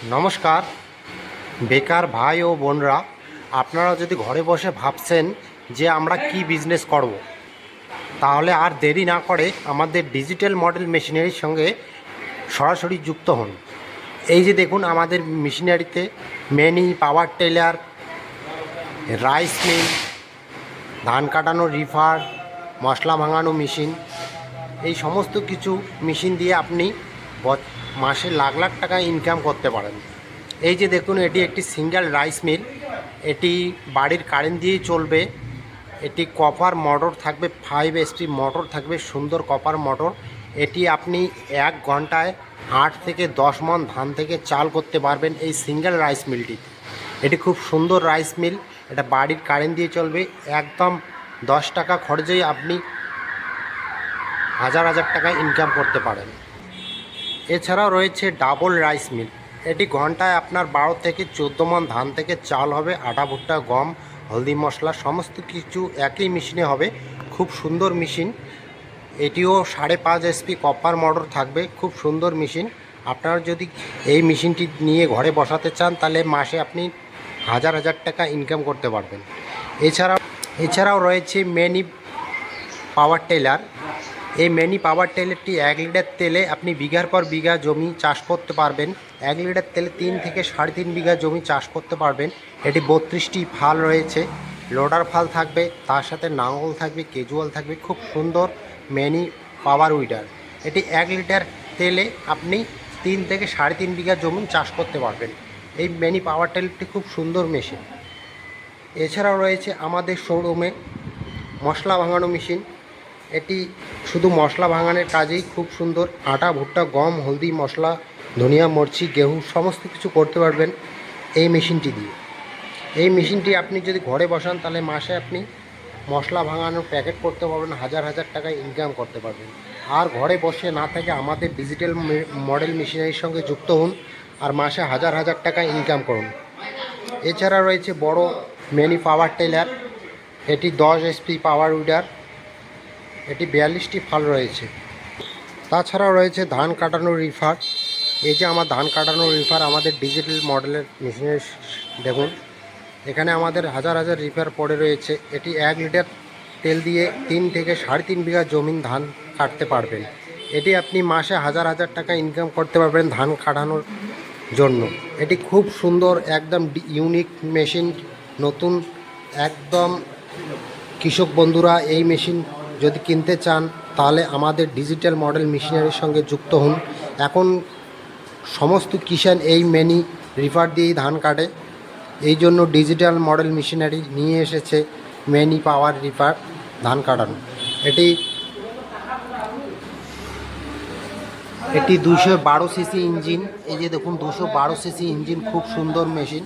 নমস্কার বেকার ভাই ও বোনরা, আপনারা যদি ঘরে বসে ভাবছেন যে আমরা কি বিজনেস করব, তাহলে আর দেরি না করে আমাদের ডিজিটাল মডেল মেশিনারির সঙ্গে সরাসরি যুক্ত হন। এই যে দেখুন, আমাদের মেশিনারিতে mini power tiller, rice mill, ধান কাটানো রিফার, মশলা ভাঙানো মেশিন, এই সমস্ত কিছু মেশিন দিয়ে আপনি মাসে লাখ লাখ টাকা ইনকাম করতে পারেন। এই যে দেখুন, এটি একটি সিঙ্গেল রাইস মিল। এটি বাড়ির কারেন্ট দিয়েই চলবে। এটি কপার মোটর থাকবে, 5 HP মোটর থাকবে, সুন্দর কপার মোটর। এটি আপনি 1 ঘন্টায় 8 থেকে 10 মণ ধান থেকে চাল করতে পারবেন এই সিঙ্গেল রাইস মিলটিতে। এটি খুব সুন্দর রাইস মিল। এটা বাড়ির কারেন্ট দিয়ে চলবে। একদম 10 টাকা খরচেই আপনি হাজার হাজার টাকা ইনকাম করতে পারেন। এছাড়াও রয়েছে ডাবল রাইস মিল। এটি ঘন্টায় আপনার 12 থেকে 14 মণ ধান থেকে চাল হবে, আটা, ভুট্টা, গম, হলদি, মশলা সমস্ত কিছু একই মেশিনে হবে। খুব সুন্দর মেশিন। এটিও 5.5 HP কপার মোটর থাকবে। খুব সুন্দর মেশিন। আপনারা যদি এই মেশিনটি নিয়ে ঘরে বসাতে চান, তাহলে মাসে আপনি হাজার হাজার টাকা ইনকাম করতে পারবেন। এছাড়াও রয়েছে মিনি পাওয়ার টেলার। এই মিনি পাওয়ার টেলারটি 1 লিটার তেলে আপনি বিঘার পর বিঘা জমি চাষ করতে পারবেন। 1 লিটার তেলে 3 থেকে 3.5 বিঘা জমি চাষ করতে পারবেন। এটি 32টি ফাল রয়েছে, লোডার ফাল থাকবে, তার সাথে নাঙ্গল থাকবে, কেজুয়াল থাকবে। খুব সুন্দর মিনি পাওয়ার উইডার। এটি 1 লিটার তেলে আপনি 3 থেকে 3.5 বিঘা জমি চাষ করতে পারবেন। এই মিনি পাওয়ার টেলারটি খুব সুন্দর মেশিন। এছাড়াও রয়েছে আমাদের শোরুমে মশলা ভাঙানো মেশিন। এটি শুধু মশলা ভাঙানোর কাজেই খুব সুন্দর। আটা, ভুট্টা, গম, হলদি, মশলা, ধনিয়া, মরচি, গেহু সমস্ত কিছু করতে পারবেন এই মেশিনটি দিয়ে। এই মেশিনটি আপনি যদি ঘরে বসান, তাহলে মাসে আপনি মশলা ভাঙানোর প্যাকেট করতে পারবেন, হাজার হাজার টাকা ইনকাম করতে পারবেন। আর ঘরে বসে না থেকে আমাদের ডিজিটাল মডেল মেশিনারির সঙ্গে যুক্ত হন, আর মাসে হাজার হাজার টাকা ইনকাম করুন। এছাড়া রয়েছে বড় মিনি পাওয়ার টেলার। এটি 10 HP পাওয়ার উইডার। এটি 42টি ফাল রয়েছে। তাছাড়াও রয়েছে ধান কাটানোর রিফার। এই যে আমার ধান কাটানোর রিফার, আমাদের ডিজিটাল মডেলের মেশিনের দেখুন, এখানে আমাদের হাজার হাজার রিফার পড়ে রয়েছে। এটি 1 লিটার তেল দিয়ে 3 থেকে 3.5 বিঘা জমিন ধান কাটতে পারবেন। এটি আপনি মাসে হাজার হাজার টাকা ইনকাম করতে পারবেন ধান কাটানোর জন্য। এটি খুব সুন্দর, একদম ইউনিক মেশিন, নতুন একদম। কৃষক বন্ধুরা এই মেশিন যদি কিনতে চান, তাহলে আমাদের ডিজিটাল মডেল মেশিনারির সঙ্গে যুক্ত হন। এখন সমস্ত কিষান এই মিনি রিফার দিয়েই ধান কাটে। এই জন্য ডিজিটাল মডেল মেশিনারি নিয়ে এসেছে মিনি পাওয়ার রিফার ধান কাটানো। এটি 212 সিসি ইঞ্জিন। এই যে দেখুন, 212 সিসি ইঞ্জিন, খুব সুন্দর মেশিন।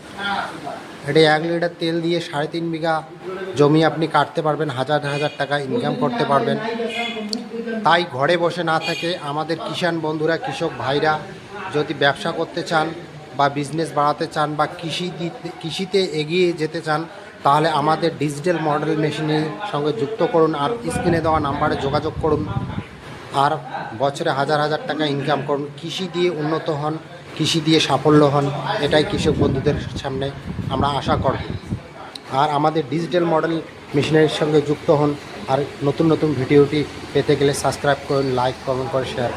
এটি 1 লিটার তেল দিয়ে 3.5 বিঘা জমি আপনি কাটতে পারবেন, হাজার হাজার টাকা ইনকাম করতে পারবেন। তাই ঘরে বসে না থেকে আমাদের কিষাণ বন্ধুরা, কৃষক ভাইরা যদি ব্যবসা করতে চান বা বিজনেস বাড়াতে চান বা কৃষিতে এগিয়ে যেতে চান, তাহলে আমাদের ডিজিটাল মডেল মেশিনের সঙ্গে যুক্ত করুন, আর স্ক্রিনে দেওয়া নাম্বারে যোগাযোগ করুন, আর বছরে হাজার হাজার টাকা ইনকাম করুন। কৃষি দিয়ে উন্নত হন, কৃষি দিয়ে সাফল্য হন, এটাই কৃষক বন্ধুদের সামনে আমরা আশা করব। আর আমাদের ডিজিটাল মডেল মেশিনারির সঙ্গে যুক্ত হন। আর নতুন নতুন ভিডিওটি পেতে গেলে সাবস্ক্রাইব করুন, লাইক, কমেন্ট করে শেয়ার করুন।